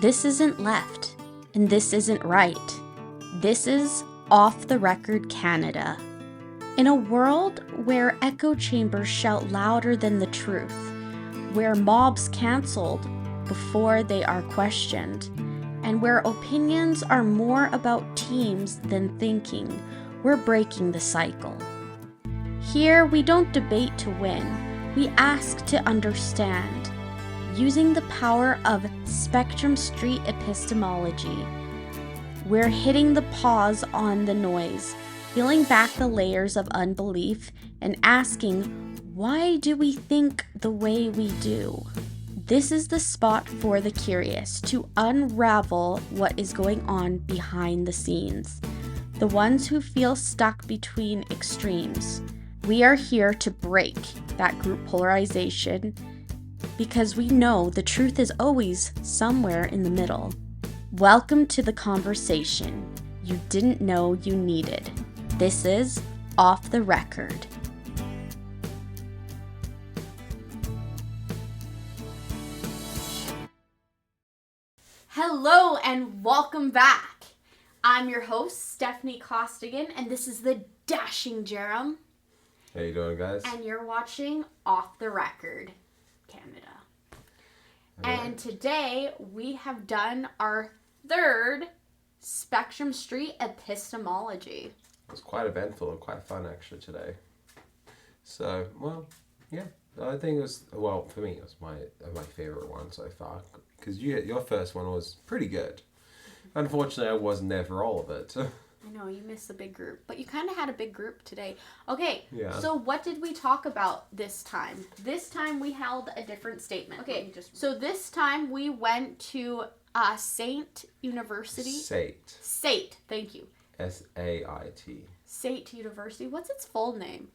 This isn't left, and this isn't right. This is Off the Record Canada. In a world where echo chambers shout louder than the truth, where mobs cancelled before they are questioned, and where opinions are more about teams than thinking, we're breaking the cycle. Here, we don't debate to win, we ask to understand, using the power of Spectrum Street epistemology. We're hitting the pause on the noise, peeling back the layers of unbelief, and asking, why do we think the way we do? This is the spot for the curious to unravel what is going on behind the scenes. The ones who feel stuck between extremes. We are here to break that group polarization because we know the truth is always somewhere in the middle. Welcome to the conversation you didn't know you needed. This is Off the Record. Hello and welcome back. I'm your host, Stephanie Costigan, and this is the dashing Jerem. How you doing, guys? And you're watching Off the Record Canada. And today we have done our third Spectrum Street epistemology. It was quite eventful and quite fun actually today. So, I think it was, for me, it was my favorite one so far. Because your first one was pretty good. Unfortunately, I wasn't there for all of it. I know, you missed the big group. But you kind of had a big group today. Okay, yeah. So what did we talk about this time? This time we held a different statement. Okay, so this time we went to SAIT University. SAIT, thank you. SAIT. SAIT University. What's its full name?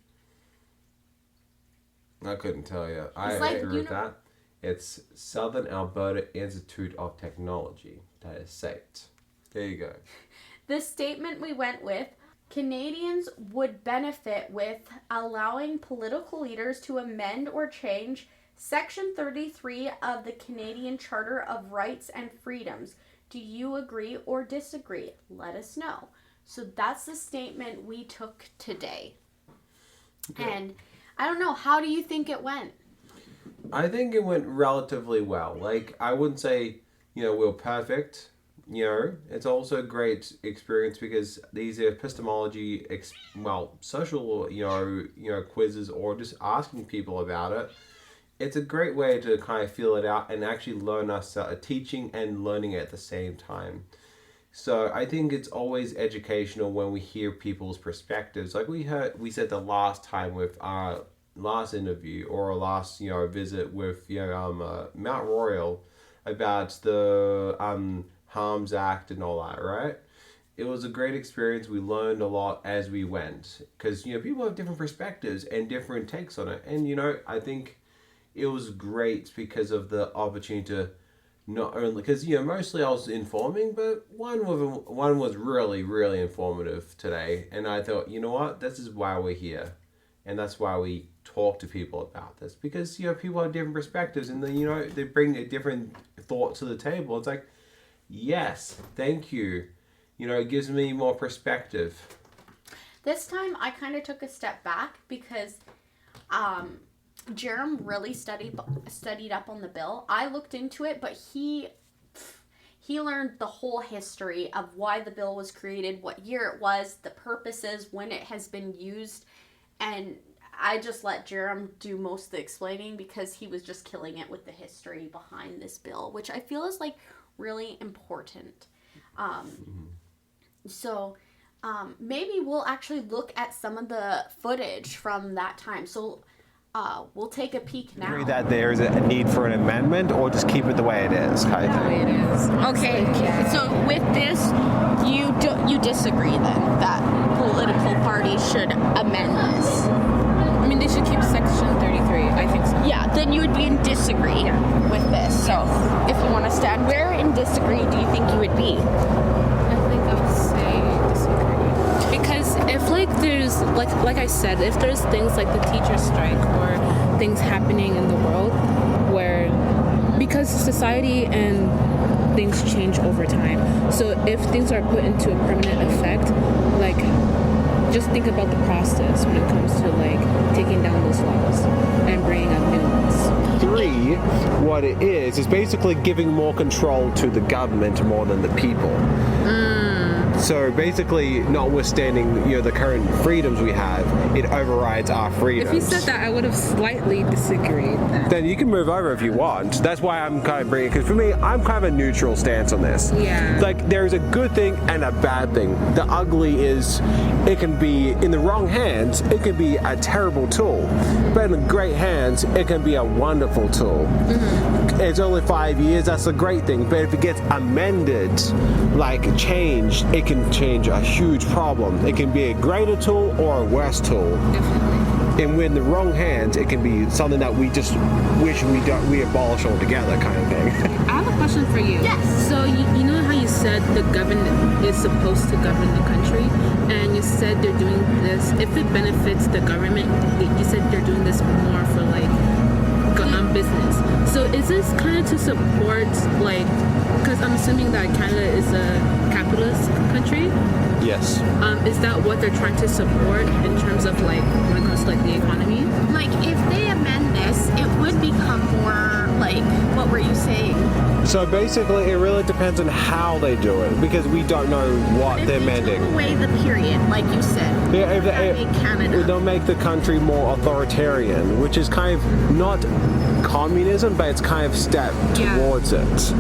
I couldn't tell you. I agree with that. It's Southern Alberta Institute of Technology. That is SAIT. There you go. The statement we went with, Canadians would benefit with allowing political leaders to amend or change Section 33 of the Canadian Charter of Rights and Freedoms. Do you agree or disagree? Let us know. So that's the statement we took today. Okay. And I don't know, how do you think it went? I think it went relatively well. I wouldn't say, we were perfect. It's also a great experience because these epistemology, social, quizzes or just asking people about it. It's a great way to kind of feel it out and actually learn ourselves, teaching and learning at the same time. So I think it's always educational when we hear people's perspectives. Like we said the last time with our last interview or our last, visit with, Mount Royal about the Harms Act and all that, right? It was a great experience. We learned a lot as we went because, people have different perspectives and different takes on it. And, I think it was great because of the opportunity to not only, because, mostly I was informing, but one was really, really informative today. And I thought, you know what, this is why we're here. And that's why we talk to people about this. Because, people have different perspectives and they bring a different thought to the table. It's like, yes, thank you. It gives me more perspective. This time I kind of took a step back because Jerem really studied up on the bill. I looked into it, but he learned the whole history of why the bill was created, what year it was, the purposes, when it has been used, and I just let Jerem do most of the explaining because he was just killing it with the history behind this bill, which I feel is really important. So maybe we'll actually look at some of the footage from that time. So we'll take a peek now. Agree that there's a need for an amendment, or just keep it the way it is, kind of thing. The way it is. Okay, so with this, you disagree then that political parties should amend this? I mean, they should keep Section 33. I think so. Yeah, then you would be in disagree with this. So if you want to stand, where in disagree do you think you would be? I think I would say disagree. Because if there's like I said, if there's things like the teacher strike or things happening in the world where, because because society and things change over time. So if things are put into a permanent effect, like just think about the process when it comes to like taking down those laws and bringing up new ones. 3, what it is basically giving more control to the government more than the people. So basically, notwithstanding the current freedoms we have, it overrides our freedoms. If you said that, I would have slightly disagreed. Then you can move over if you want. That's why I'm kind of bringing it, because for me, I'm kind of a neutral stance on this. Yeah. Like, there's a good thing and a bad thing. The ugly is, it can be, in the wrong hands, it can be a terrible tool. But in the great hands, it can be a wonderful tool. It's only 5 years, that's a great thing. But if it gets amended, like changed, it can change a huge problem. It can be a greater tool or a worse tool. Definitely. And when in the wrong hands, it can be something that we just wish we abolish altogether, kind of thing. I have a question for you. Yes. So you know how you said the government is supposed to govern the country, and you said they're doing this if it benefits the government. You said they're doing this more for like business. So is this kind of to support like? Because I'm assuming that Canada is a capitalist country. Yes. Is that what they're trying to support in terms of like when it comes to like the economy? Like, if they amend this, it would become more like, what were you saying? So basically, it really depends on how they do it, because we don't know what If they're they mending. took away the period, like you said, Yeah, if that they, make Canada. they'll make the country more authoritarian, which is kind of not communism, but it's kind of step Yeah. towards it,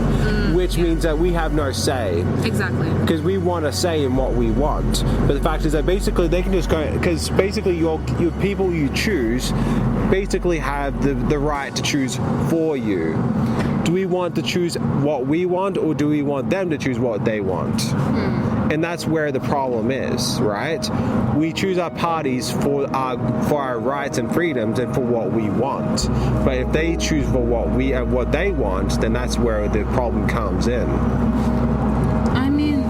which means that we have no say. Exactly. Because we want a say in what we want, but the fact is that basically they can just go, because basically your people you choose basically have the right to choose for you. Do we want to choose what we want, or do we want them to choose what they want? And that's where the problem is, right? We choose our parties for our rights and freedoms and for what we want. But if they choose for what they want, then that's where the problem comes in. I mean,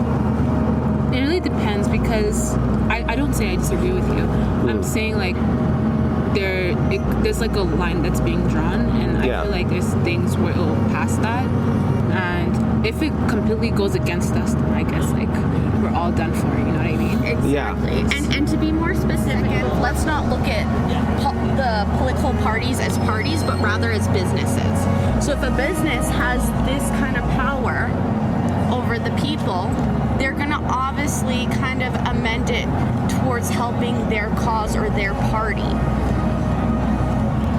it really depends, because I don't say I disagree with you. I'm saying like there's like a line that's being drawn, and I feel like there's things where it'll pass that, and if it completely goes against us, then I guess like we're all done for. You know what I mean? Exactly. And to be more specific, let's not look at the political parties as parties, but rather as businesses. So if a business has this kind of power over the people, they're going to obviously kind of amend it towards helping their cause or their party.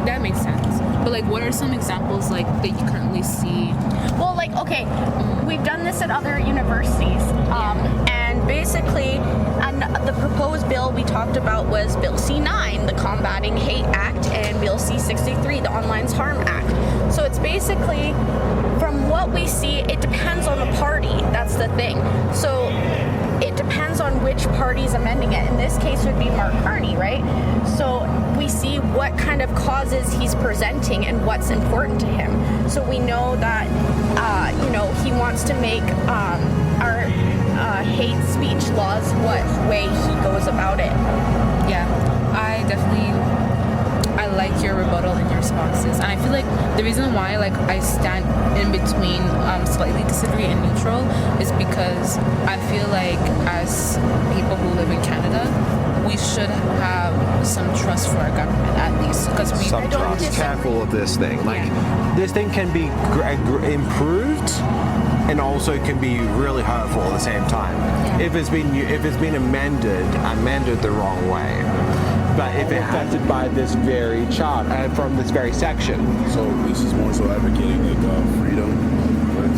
That makes sense. But like, what are some examples like that you currently see? Well, like, okay, we've done this at other universities, and basically, the proposed bill we talked about was Bill C-9, the Combating Hate Act, and Bill C-63, the Online Harm Act. So it's basically, from what we see, it depends on the party. That's the thing. So it depends on which party's amending it. In this case, would be Mark Carney, right? So we see what kind of causes he's presenting and what's important to him. So we know that, he wants to make our hate speech laws what way he goes about it. Yeah, I like your rebuttal and your responses, and I feel like the reason why like I stand in between slightly disagree and neutral is because I feel like as people who live in Canada, we should have some trust for our government, at least, because we Some trust. Careful of this thing. Like, this thing can be improved, and also can be really hurtful at the same time. Yeah. If it's been amended the wrong way. But if it affected by this very chart, from this very section. So this is more so advocating like freedom.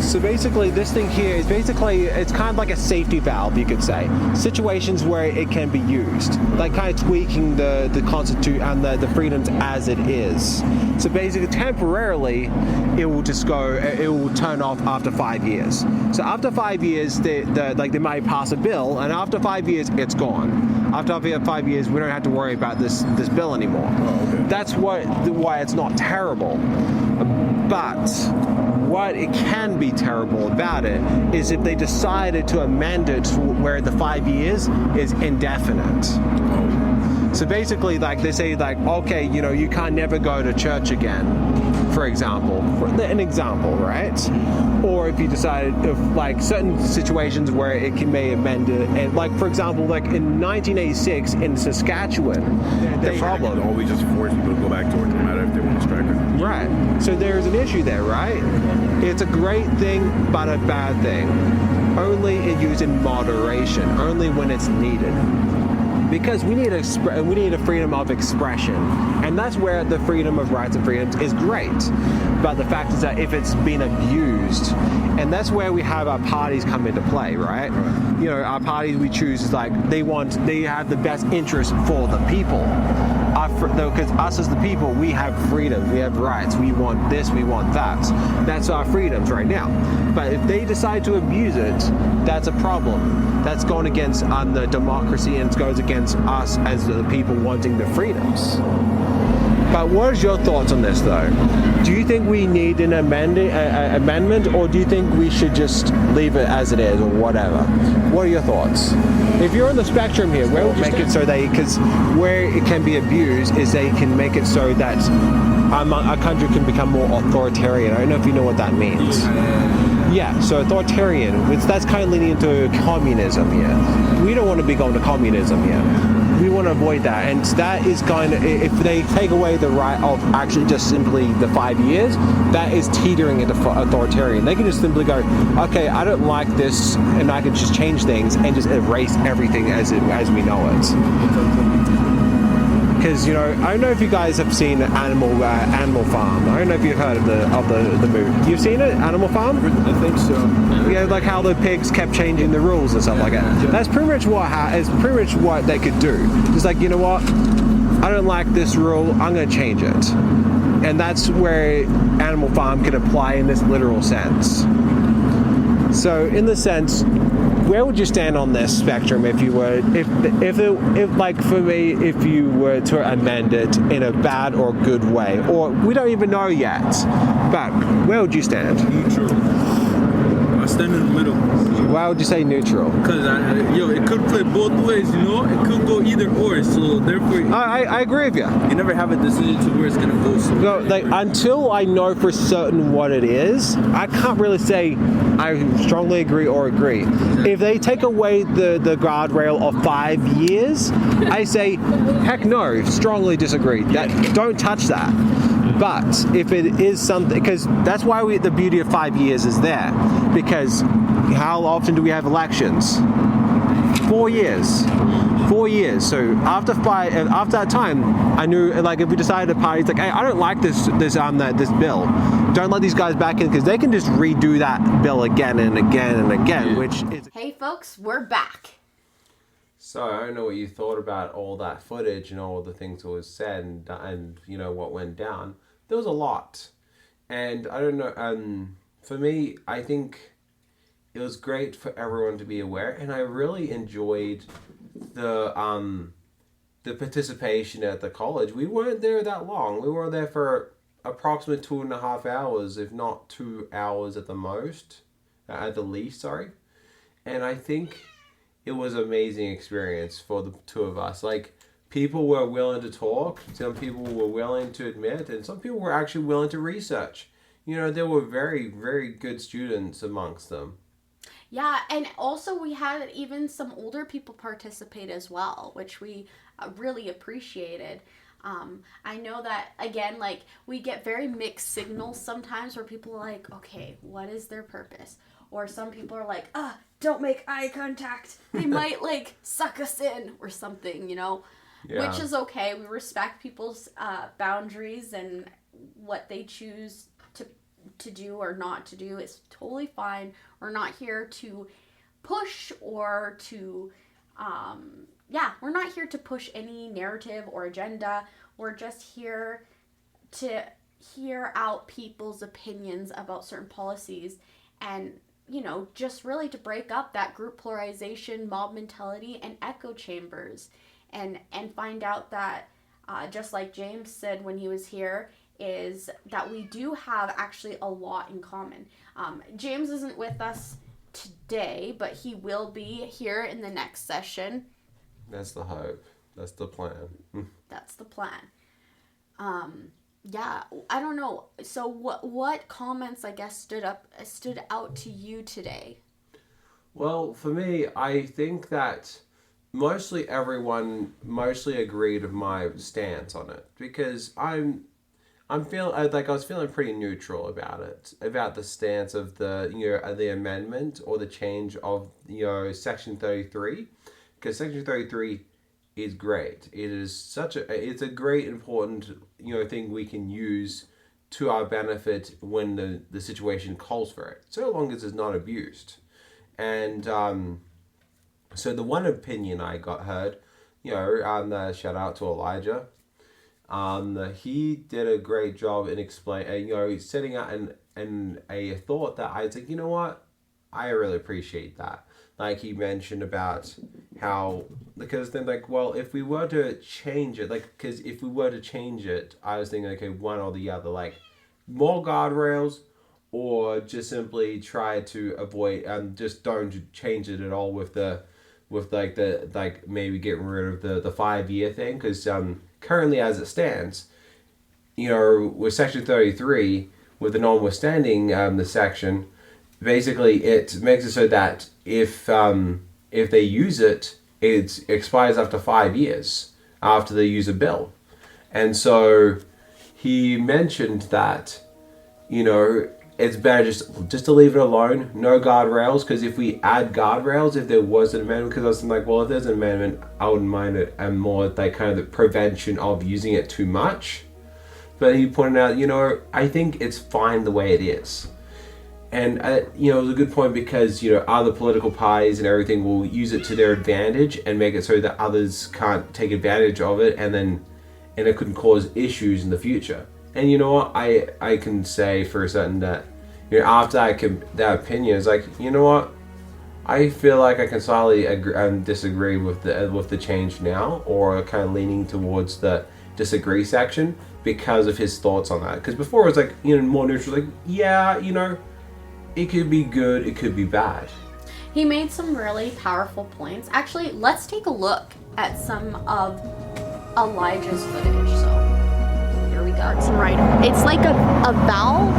So basically, this thing here is it's kind of like a safety valve, you could say. Situations where it can be used, like kind of tweaking the constitution and the freedoms as it is. So basically, temporarily, it will turn off after 5 years. So after 5 years, they might pass a bill, and after 5 years, it's gone. After 5 years, we don't have to worry about this bill anymore. Oh, okay. That's why it's not terrible. But what it can be terrible about it is if they decided to amend it to where the 5 years is indefinite. So basically, like, they say, like, okay, you can't never go to church again for example, right? Or if you decided if like certain situations where it can be amended, and like for example, like in 1986 in Saskatchewan, the problem. Always just force people to go back to work, no matter if they want to strike or not. Right. So there's an issue there, right? It's a great thing, but a bad thing. Only used in moderation. Only when it's needed. Because we need a freedom of expression, and that's where the freedom of rights and freedoms is great. But the fact is that if it's been abused, and that's where we have our parties come into play, right? You know, our parties we choose is like they have the best interest for the people. Because us as the people, we have freedom, we have rights, we want this, we want that. That's our freedoms right now. But if they decide to abuse it, that's a problem. That's going against the democracy, and it goes against us as the people wanting the freedoms. But what is your thoughts on this, though? Do you think we need an amendment, or do you think we should just leave it as it is, or whatever? What are your thoughts? If you're on the spectrum here, where would you make it so because where it can be abused is they can make it so that our country can become more authoritarian. I don't know if you know what that means. Yeah, so authoritarian, that's kind of leaning into communism here. We don't want to be going to communism here. We want to avoid that, and that is kind of, if they take away the right of actually just simply the 5 years, that is teetering into authoritarian. They can just simply go, okay, I don't like this, and I can just change things and just erase everything as we know it. Because, you know, I don't know if you guys have seen Animal Farm. I don't know if you've heard of the movie. You've seen it, Animal Farm? I think so. Yeah, like how the pigs kept changing the rules and stuff like that. That's pretty much what they could do. Just like, you know what? I don't like this rule. I'm going to change it. And that's where Animal Farm can apply in this literal sense. So, in the sense, where would you stand on this spectrum if you were, if like for me, if you were to amend it in a bad or good way, or we don't even know yet, but where would you stand? Neutral. I stand in the middle. Why would you say neutral? Because it could play both ways, you know. It could go either or. So therefore, I agree with you. You never have a decision to where it's gonna go. So no, like until I know for certain what it is, I can't really say I strongly agree or agree. If they take away the guardrail of 5 years, I say heck no, strongly disagree. Don't touch that. But if it is something, because that's why the beauty of 5 years is there, because how often do we have elections? 4 years. 4 years. So after that time, I knew, like, if we decided a party's like, hey, I don't like this bill. Don't let these guys back in, because they can just redo that bill again and again and again, which is. Hey folks, we're back. So I don't know what you thought about all that footage and all the things that was said and you know what went down. There was a lot, and I don't know. For me, I think it was great for everyone to be aware, and I really enjoyed the participation at the college. We weren't there that long. We were there for approximately 2.5 hours, if not 2 hours at the most, at the least. Sorry, and I think it was an amazing experience for the two of us. Like, people were willing to talk, some people were willing to admit, and some people were actually willing to research. You know, there were very, very good students amongst them. Yeah, and also we had even some older people participate as well, which we really appreciated. I know that, again, like, we get very mixed signals sometimes where people are like, okay, what is their purpose? Or some people are like, don't make eye contact. They might, like, suck us in or something, you know? Yeah. Which is okay. We respect people's boundaries, and what they choose to do or not to do is totally fine. We're not here to push or to, we're not here to push any narrative or agenda. We're just here to hear out people's opinions about certain policies, and, you know, just really to break up that group polarization, mob mentality, and echo chambers, and find out that, just like James said when he was here, is that we do have actually a lot in common. James isn't with us today, but he will be here in the next session. That's the hope. That's the plan. That's the plan. yeah, I don't know. So what comments, I guess, stood out to you today? Well, for me, I think that mostly everyone mostly agreed with my stance on it because I'm feeling like I was feeling pretty neutral about it, about the stance of the amendment or the change of Section 33, because Section 33 is great. It is it's a great important thing we can use to our benefit when the situation calls for it, so long as it's not abused. And so the one opinion I got heard, shout out to Elijah. He did a great job in explaining, setting out and a thought that I was like, you know what, I really appreciate that. Like he mentioned about how, because then like, well, if we were to change it, like, because if we were to change it, I was thinking, okay, one or the other, like more guardrails, or just simply try to avoid just don't change it at all with maybe getting rid of the 5 year thing, because currently as it stands, with Section 33, with the notwithstanding the section, basically it makes it so that if they use it, it expires after 5 years after they use a bill. And so he mentioned that it's better just to leave it alone, no guardrails, because if we add guardrails, if there was an amendment, because I was like, well, if there's an amendment, I wouldn't mind it, and more like kind of the prevention of using it too much. But he pointed out, I think it's fine the way it is. And, it was a good point because, other political parties and everything will use it to their advantage and make it so that others can't take advantage of it, and it could cause issues in the future. And you know what? I can say for certain that after that opinion is like, you know what? I feel like I can slightly disagree with the change now, or kind of leaning towards the disagree section because of his thoughts on that. Because before it was like more neutral, like yeah, it could be good, it could be bad. He made some really powerful points. Actually, let's take a look at some of Elijah's footage. So. Right. It's like a valve.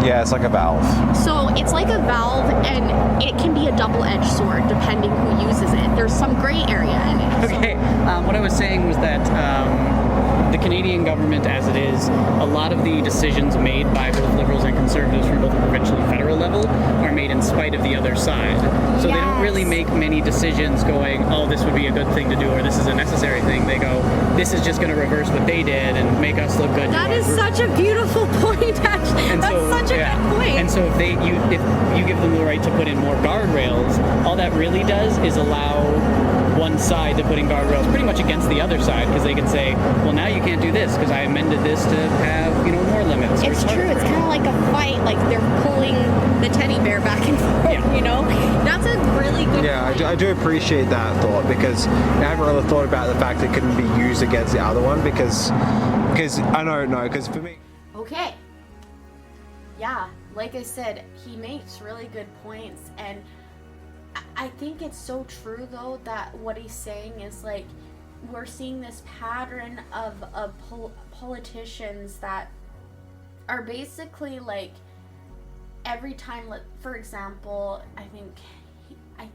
Yeah, it's like a valve. So it's like a valve, and it can be a double-edged sword depending who uses it. There's some gray area in it. Okay. What I was saying was that the Canadian government, as it is, a lot of the decisions made by both Liberals and Conservatives from both the provincial and federal level are made in spite of the other side. So they don't really make many decisions going, oh, this would be a good thing to do, or this is a necessary thing. They go, this is just going to reverse what they did and make us look good. That is such a beautiful point, actually. And That's such a good point. And so if you give them the right to put in more guardrails, all that really does is allow one side to put in guardrails pretty much against the other side, because they can say, well, now you can't do this because I amended this to have more limits. It's true. It's kind of like a fight, like they're pulling the teddy bear back and forth. That's a really good point. I do appreciate that thought, because I haven't really thought about the fact it couldn't be used against the other one, because I don't know, because for me. Okay. Yeah, like I said, he makes really good points, and I think it's so true though that what he's saying is like we're seeing this pattern of politicians that are basically like every time, for example, I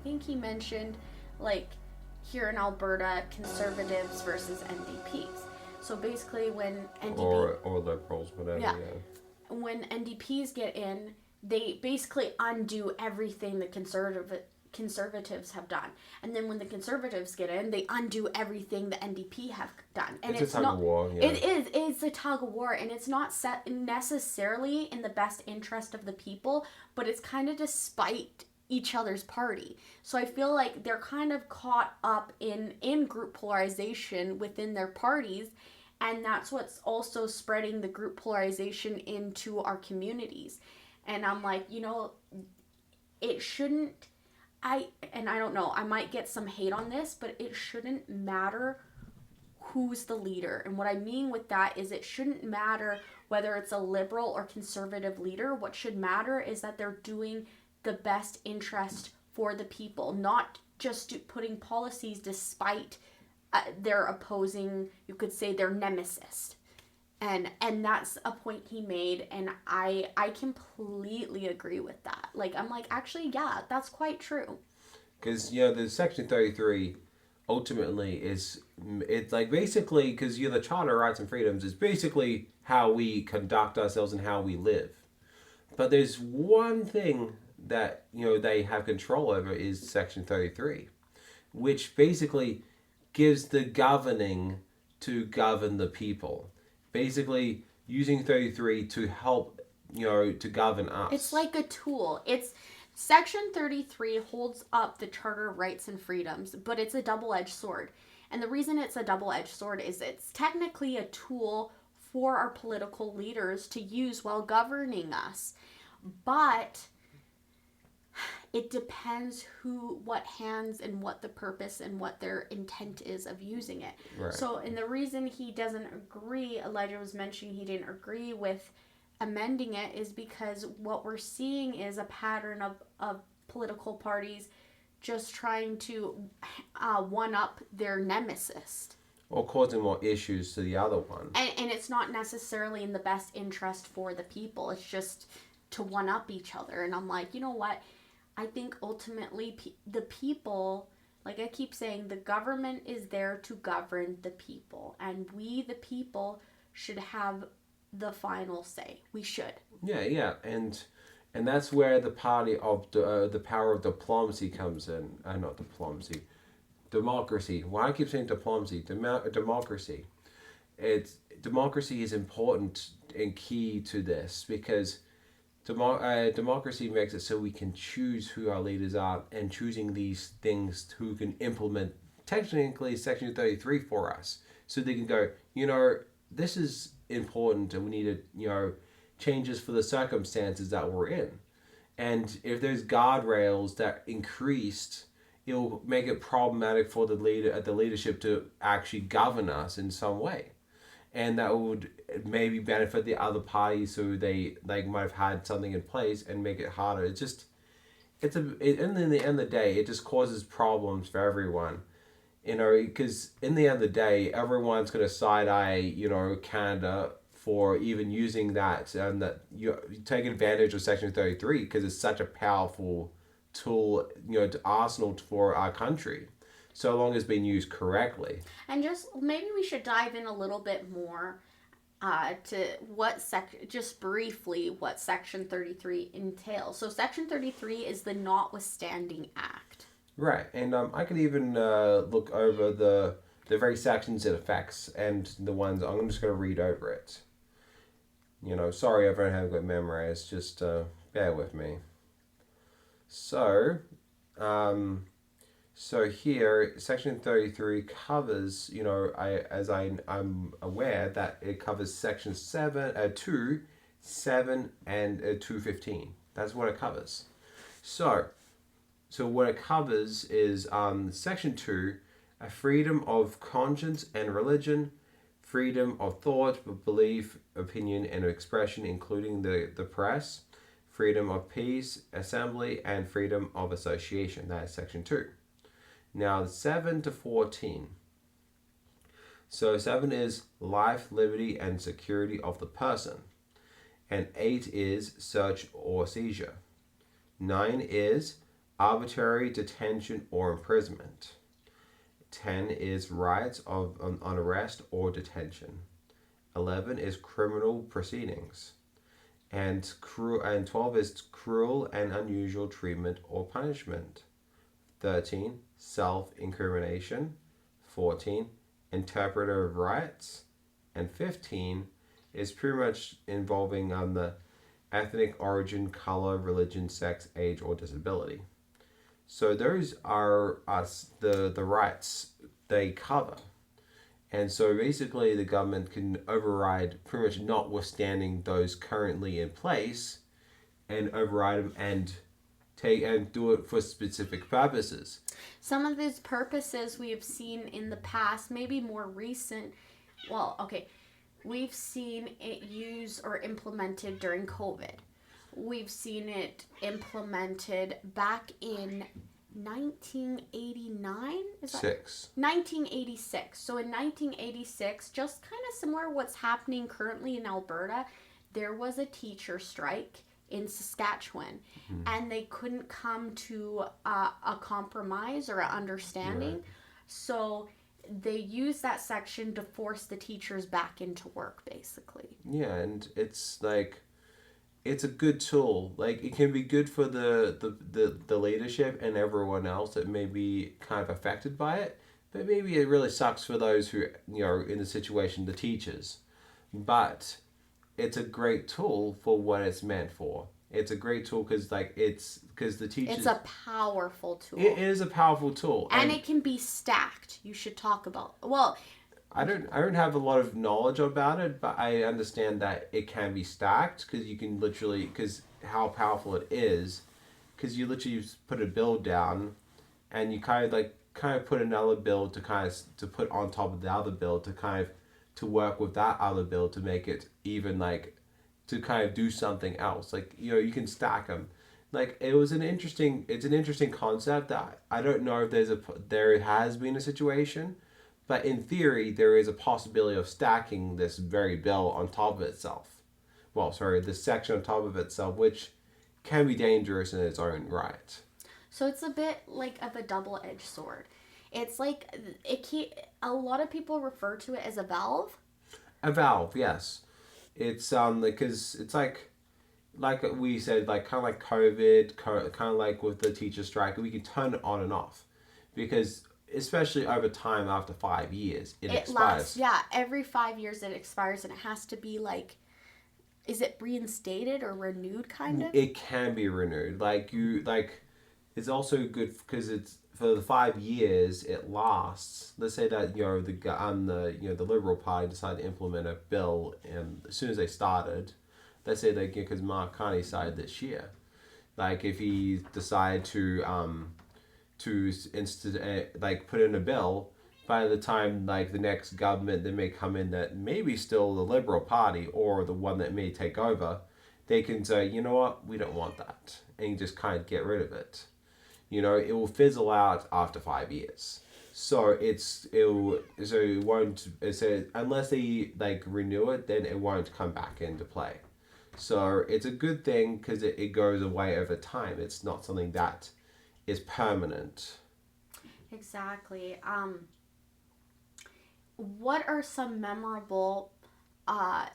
think he mentioned like here in Alberta, Conservatives versus NDPs. So basically when NDP or Liberals, whatever. Yeah. When NDPs get in, they basically undo everything the Conservatives have done, and then when the Conservatives get in, they undo everything the NDP have done. And it's a tug of war. Yeah. It's a tug of war, and it's not set necessarily in the best interest of the people, but it's kind of to spite each other's party. So I feel like they're kind of caught up in group polarization within their parties, and that's what's also spreading the group polarization into our communities. And I'm like, it shouldn't. I don't know, I might get some hate on this, but it shouldn't matter who's the leader. And what I mean with that is it shouldn't matter whether it's a liberal or conservative leader. What should matter is that they're doing the best interest for the people, not just putting policies despite their opposing, you could say, their nemesis. And that's a point he made, and I completely agree with that. Like, I'm like, actually, yeah, that's quite true. Because, the Section 33 ultimately is, it's like basically, because, the Charter of Rights and Freedoms is basically how we conduct ourselves and how we live. But there's one thing that, they have control over is Section 33, which basically gives the governing to govern the people. Basically, using 33 to help, to govern us. It's like a tool. Section 33 holds up the Charter of Rights and Freedoms, but it's a double-edged sword. And the reason it's a double-edged sword is it's technically a tool for our political leaders to use while governing us. But it depends what hands and what the purpose and what their intent is of using it. Right. So, and the reason he doesn't agree, Elijah was mentioning he didn't agree with amending it, is because what we're seeing is a pattern of political parties just trying to one-up their nemesis. Or causing more issues to the other one. And it's not necessarily in the best interest for the people. It's just to one-up each other. And I'm like, you know what? I think ultimately the people, like I keep saying, the government is there to govern the people. And we, the people, should have the final say. We should. Yeah. And that's where the party of the power of diplomacy comes in. Not diplomacy. Democracy. Why I keep saying diplomacy? Democracy. Democracy is important and key to this, because democracy makes it so we can choose who our leaders are, and choosing these things who can implement technically Section 33 for us, so they can go, this is important and we need to, changes for the circumstances that we're in. And if there's guardrails that increased, it'll make it problematic for the leadership to actually govern us in some way. And that would maybe benefit the other parties, so they might have had something in place and make it harder. And in the end of the day, it just causes problems for everyone. Because in the end of the day, everyone's going to side-eye, Canada for even using that, and that you take advantage of Section 33 because it's such a powerful tool, arsenal for our country, so long as being used correctly. And maybe we should dive in a little bit more to just briefly what Section 33 entails. So Section 33 is the Notwithstanding Act. Right, and I could even look over the very sections it affects, and the ones I'm just going to read over it. Sorry if I haven't got memorized, just bear with me. So here, Section 33 covers, I'm aware that it covers Section 2, 7, and 215. That's what it covers. So what it covers is Section 2, a freedom of conscience and religion, freedom of thought, belief, opinion, and expression, including the press, freedom of peace, assembly, and freedom of association. That is Section 2. Now, 7 to 14. So 7 is life, liberty, and security of the person. And 8 is search or seizure. 9 is arbitrary detention or imprisonment. 10 is rights on arrest or detention. 11 is criminal proceedings. And 12 is cruel and unusual treatment or punishment. 13, self-incrimination. 14, interpretive rights. And 15 is pretty much involving the ethnic origin, color, religion, sex, age, or disability. So those are the rights they cover. And so basically the government can override, pretty much notwithstanding those currently in place, and override them and do it for specific purposes. Some of these purposes we have seen in the past, maybe more recent. Well, okay, we've seen it used or implemented during COVID. We've seen it implemented back in 1989. Is that 6. 1986. So in 1986, just kind of similar what's happening currently in Alberta, there was a teacher strike in Saskatchewan, and they couldn't come to a compromise or an understanding. Right. So they used that section to force the teachers back into work, basically. Yeah, and it's like, it's a good tool. Like, it can be good for the leadership and everyone else that may be kind of affected by it, but maybe it really sucks for those who, you know, in the situation, the teachers. But it's a great tool for what it's meant for. It's a great tool because, like, because the teachers... It's a powerful tool. It is a powerful tool. And it can be stacked. You should talk about... Well... I don't have a lot of knowledge about it, but I understand that it can be stacked because you can literally... Because how powerful it is, because you literally just put a build down and you kind of put another build to put on top of the other build to work with that other build to make it even, like, to kind of do something else. Like, you know, you can stack them. Like, it's an interesting concept that I don't know if there has been a situation, but in theory, there is a possibility of stacking this very bill on top of itself. Well, sorry, this section on top of itself, which can be dangerous in its own right. So it's a bit like of a double-edged sword. It's like, a lot of people refer to it as a valve. A valve, yes. It's because it's like we said, like kind of like COVID, kind of like with the teacher strike, we can turn it on and off, because especially over time after 5 years, it expires. Lasts, yeah, every 5 years it expires, and it has to be like, is it reinstated or renewed, kind of? It can be renewed. It's also good because it's for the 5 years it lasts. Let's say that the Liberal Party decided to implement a bill, and as soon as they started, let's say because Mark Carney started this year, like if he decided to put in a bill, by the time like the next government that may come in that may be still the Liberal Party or the one that may take over, they can say, you know what, we don't want that, and just kind of get rid of it. You know, it will fizzle out after 5 years. So it won't, unless they like renew it, then it won't come back into play. So it's a good thing because it goes away over time. It's not something that is permanent. Exactly. What are some memorable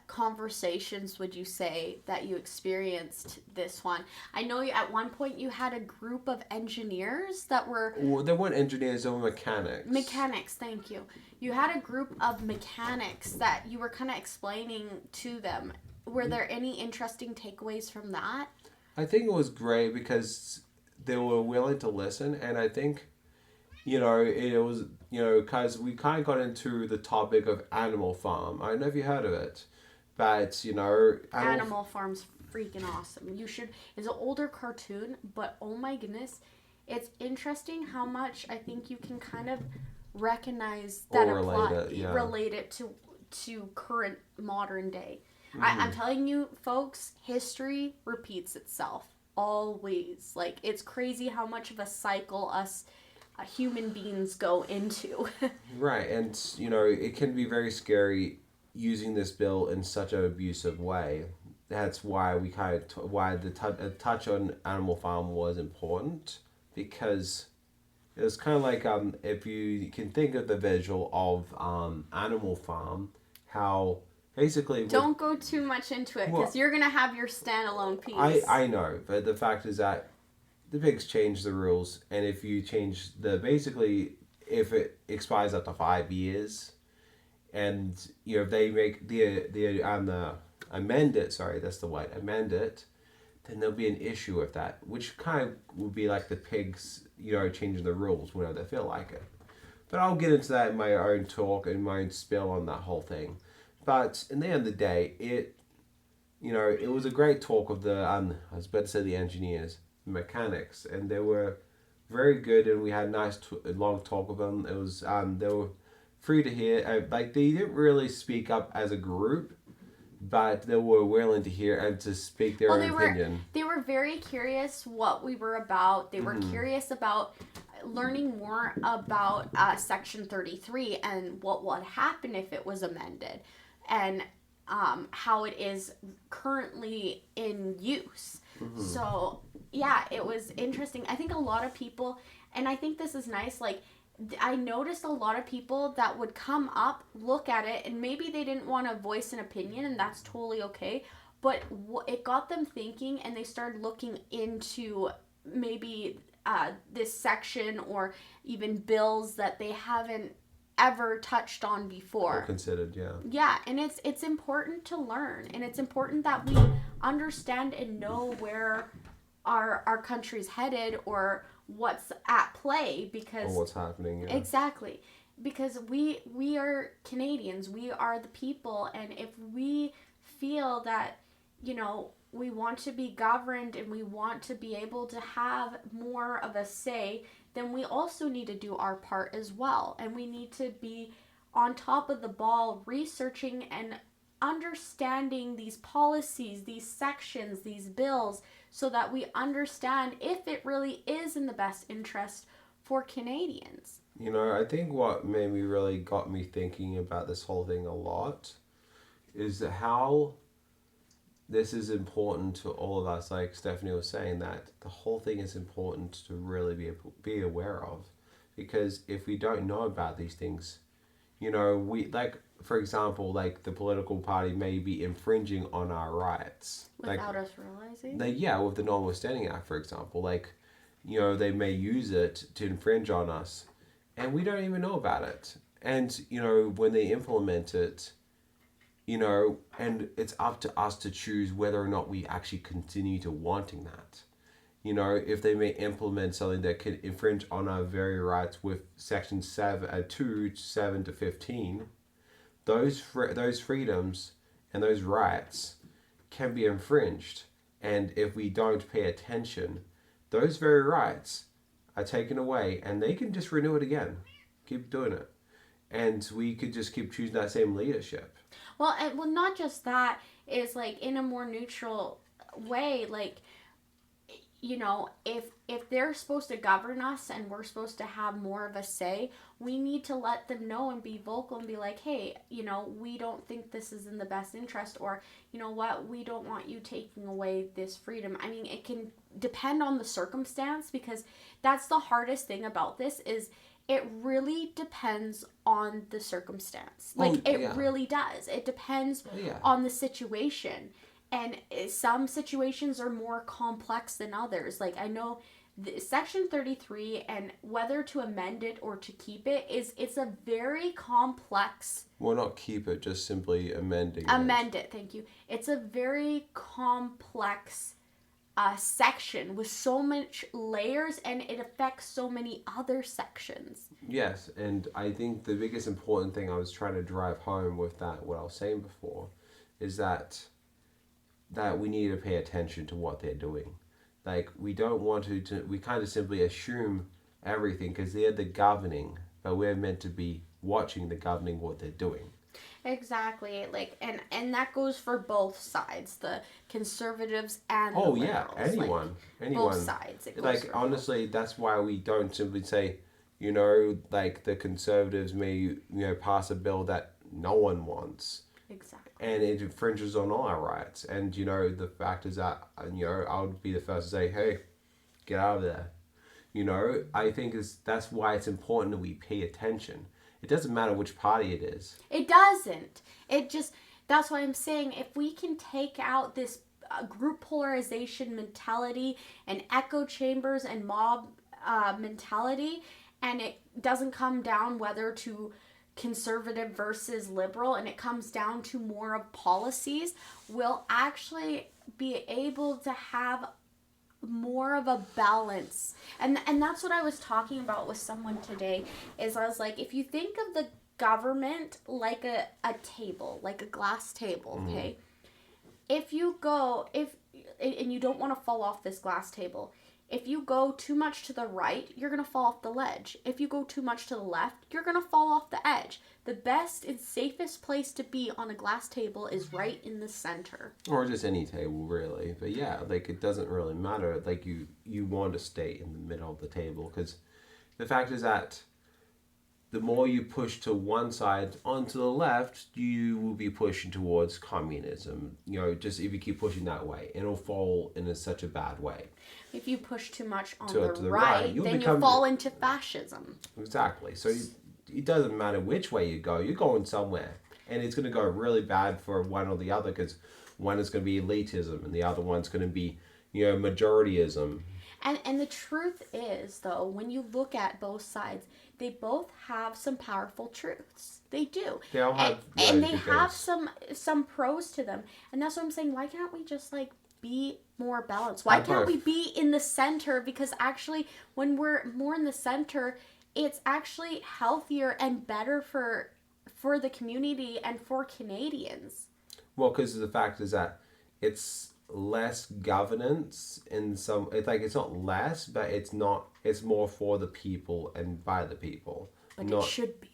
conversations, would you say, that you experienced this one? I know at one point you had a group of engineers that were... Well, they weren't engineers, they were mechanics. Mechanics, thank you. You had a group of mechanics that you were kind of explaining to them. Were there any interesting takeaways from that? I think it was great because they were willing to listen, and I think, you know, it was, you know, because we kind of got into the topic of Animal Farm. I don't know if you heard of it, but, you know... Animal Farm's freaking awesome. You should... It's an older cartoon, but oh my goodness, it's interesting how much I think you can kind of recognize that relate it to current modern day. Mm-hmm. I'm telling you, folks, history repeats itself always. Like, it's crazy how much of a cycle us human beings go into. Right, and you know, it can be very scary using this bill in such an abusive way. That's why we kind of why the touch on Animal Farm was important, because it was kind of like if you can think of the visual of Animal Farm, how basically don't go too much into it because you're gonna have your standalone piece. I know, but the fact is that the pigs change the rules, and if you change if it expires after 5 years, and you know if they make amend it, then there'll be an issue with that, which kind of would be like the pigs, you know, changing the rules whenever they feel like it. But I'll get into that in my own talk and my own spill on that whole thing. But in the end of the day, it was a great talk of I was about to say the engineers, mechanics, and they were very good, and we had a nice long talk with them. It was they were free to hear, like they didn't really speak up as a group, but they were willing to hear and to speak their own opinion. They were very curious what we were about. They were curious about learning more about Section 33 and what would happen if it was amended, and how it is currently in use. So yeah, it was interesting. I think a lot of people, and I think this is nice, like I noticed a lot of people that would come up, look at it, and maybe they didn't want to voice an opinion, and that's totally okay, but it got them thinking, and they started looking into maybe this section or even bills that they haven't ever touched on before. Or considered, yeah. Yeah, and it's important to learn, and it's important that we understand and know where our country's headed or what's at play, because Or what's happening, yeah. exactly, because we are Canadians, we are the people, and if we feel that, you know, we want to be governed and we want to be able to have more of a say, then we also need to do our part as well. And we need to be on top of the ball, researching and understanding these policies, these sections, these bills, so that we understand if it really is in the best interest for Canadians. You know, I think what made me really got me thinking about this whole thing a lot is how this is important to all of us. Like Stephanie was saying, that the whole thing is important to really be aware of, because if we don't know about these things, you know, we, like, for example, like the political party may be infringing on our rights Without us realizing. with the Notwithstanding Act, for example, like, you know, they may use it to infringe on us and we don't even know about it. And, you know, when they implement it, you know, and it's up to us to choose whether or not we actually continue to wanting that. You know, if they may implement something that can infringe on our very rights with Section 2, 7 to 15, those freedoms and those rights can be infringed. And if we don't pay attention, those very rights are taken away, and they can just renew it again, keep doing it. And we could just keep choosing that same leadership. Well, not just that, is like in a more neutral way, like, you know, if they're supposed to govern us and we're supposed to have more of a say, we need to let them know and be vocal and be like, hey, you know, we don't think this is in the best interest, or, you know what, we don't want you taking away this freedom. I mean, it can depend on the circumstance, because that's the hardest thing about this, is it really depends on the circumstance. Like, it really does. It depends on the situation. And some situations are more complex than others. Like, I know Section 33 and whether to amend it or to keep it it's a very complex. Well, not keep it, just simply amending Amend it, thank you. It's a very complex section with so much layers, and it affects so many other sections. Yes, and I think the biggest important thing I was trying to drive home with that, what I was saying before, is that we need to pay attention to what they're doing. Like, we don't want to we kind of simply assume everything because they're the governing, but we're meant to be watching the governing what they're doing. Exactly. Like, and that goes for both sides, the conservatives and the liberals. anyone. Both sides. It goes like, for honestly, that's why we don't simply say, you know, like the conservatives may, you know, pass a bill that no one wants. Exactly. And it infringes on all our rights. And, you know, the fact is that, you know, I would be the first to say, hey, get out of there. You know, I think that's why it's important that we pay attention. It doesn't matter which party it is. It doesn't. That's why I'm saying, if we can take out this group polarization mentality and echo chambers and mob mentality, and it doesn't come down whether to conservative versus liberal, and it comes down to more of policies, we'll actually be able to have more of a balance. And that's what I was talking about with someone today, is I was like, if you think of the government like a table, like a glass table, okay? If you go, and you don't want to fall off this glass table, if you go too much to the right, you're going to fall off the ledge. If you go too much to the left, you're going to fall off the edge. The best and safest place to be on a glass table is right in the center. Or just any table, really. But yeah, like, it doesn't really matter. Like, you want to stay in the middle of the table, because the fact is that the more you push to one side onto the left, you will be pushing towards communism. Just if you keep pushing that way, it'll fall in such a bad way. If you push too much on To the the right, right, you'll then you become- fall into fascism. Exactly. So it doesn't matter which way you go, you're going somewhere. And it's going to go really bad for one or the other, because one is going to be elitism and the other one's going to be, majorityism. And the truth is, though, when you look at both sides, they both have some powerful truths. They do. They all have and they good have things. some pros to them. And that's what I'm saying. Why can't we just be more balanced? Why can't we be in the center? Because actually, when we're more in the center, it's actually healthier and better for the community and for Canadians. Well, because the fact is that it's less governance in some. It's not less, but it's not. It's more for the people and by the people. But it should be.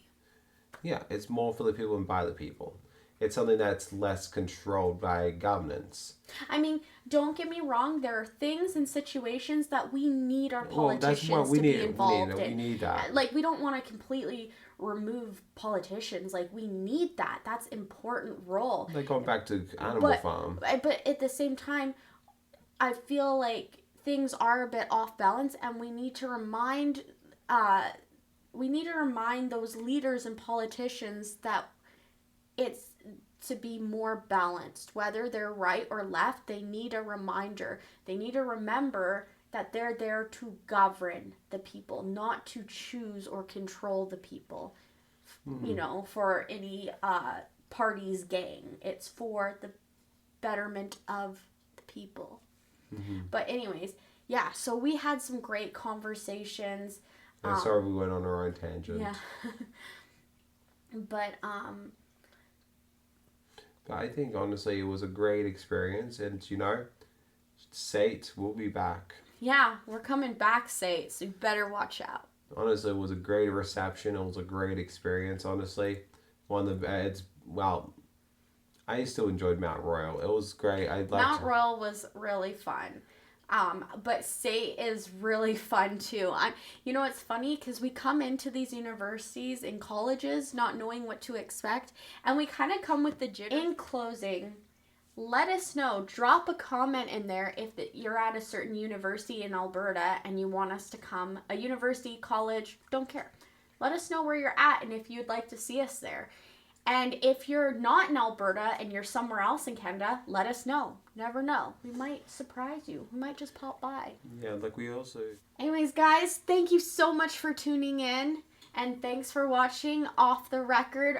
Yeah, it's more for the people and by the people. It's something that's less controlled by governance. I mean, don't get me wrong. There are things and situations that we need our politicians to be involved in. We need that. We don't want to completely remove politicians. We need that. That's important role. Going back to Animal Farm. But at the same time, I feel like things are a bit off balance, and we need to remind those leaders and politicians that it's to be more balanced. Whether they're right or left, they need a reminder. They need to remember that they're there to govern the people, not to choose or control the people, for any party's gain. It's for the betterment of the people. Mm-hmm. But anyways, yeah, so we had some great conversations. Sorry we went on our own tangent. Yeah. But I think, honestly, it was a great experience. And, SAIT will be back. Yeah, we're coming back, SAIT, so you better watch out. Honestly, it was a great reception. It was a great experience, honestly. I still enjoyed Mount Royal. It was great. Mount Royal was really fun. But SAIT is really fun too. It's funny because we come into these universities and colleges not knowing what to expect, and we kind of come with the jitter. In closing, let us know. Drop a comment in there if you're at a certain university in Alberta and you want us to come. A university, college, don't care. Let us know where you're at and if you'd like to see us there. And if you're not in Alberta and you're somewhere else in Canada, let us know. Never know. We might surprise you. We might just pop by. Yeah, we also... Anyways, guys, thank you so much for tuning in. And thanks for watching Off the Record.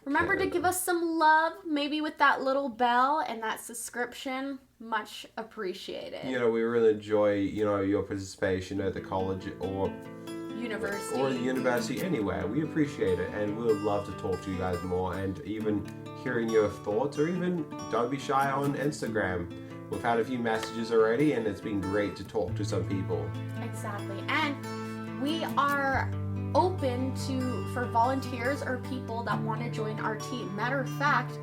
Remember to give us some love, maybe with that little bell and that subscription. Much appreciated. We really enjoy, your participation at the college or the university anywhere. We appreciate it, and we would love to talk to you guys more, and even hearing your thoughts, or even don't be shy on Instagram. We've had a few messages already, and it's been great to talk to some people. Exactly. And we are open for volunteers or people that want to join our team. Matter of fact,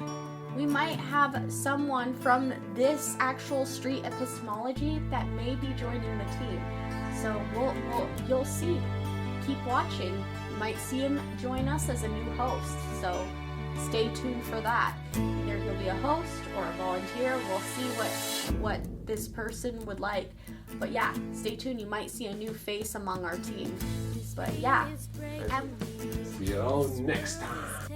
we might have someone from this actual street epistemology that may be joining the team. So you'll see. Keep watching. You might see him join us as a new host. So stay tuned for that. Either he'll be a host or a volunteer. We'll see what this person would like. But yeah, stay tuned. You might see a new face among our team. But yeah. See you all next time.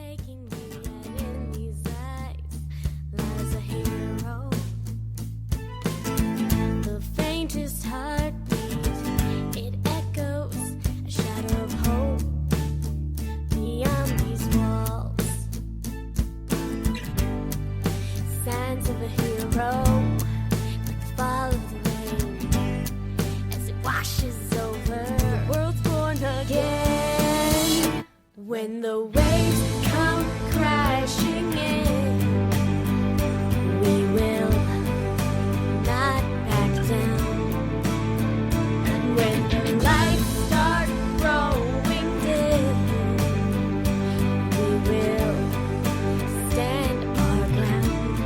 When the waves come crashing in, we will not back down. And when the lights start growing dim, we will stand our ground.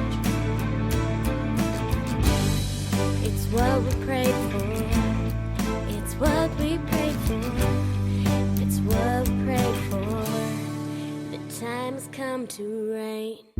It's what we prayed for. It's what we prayed for. to rain.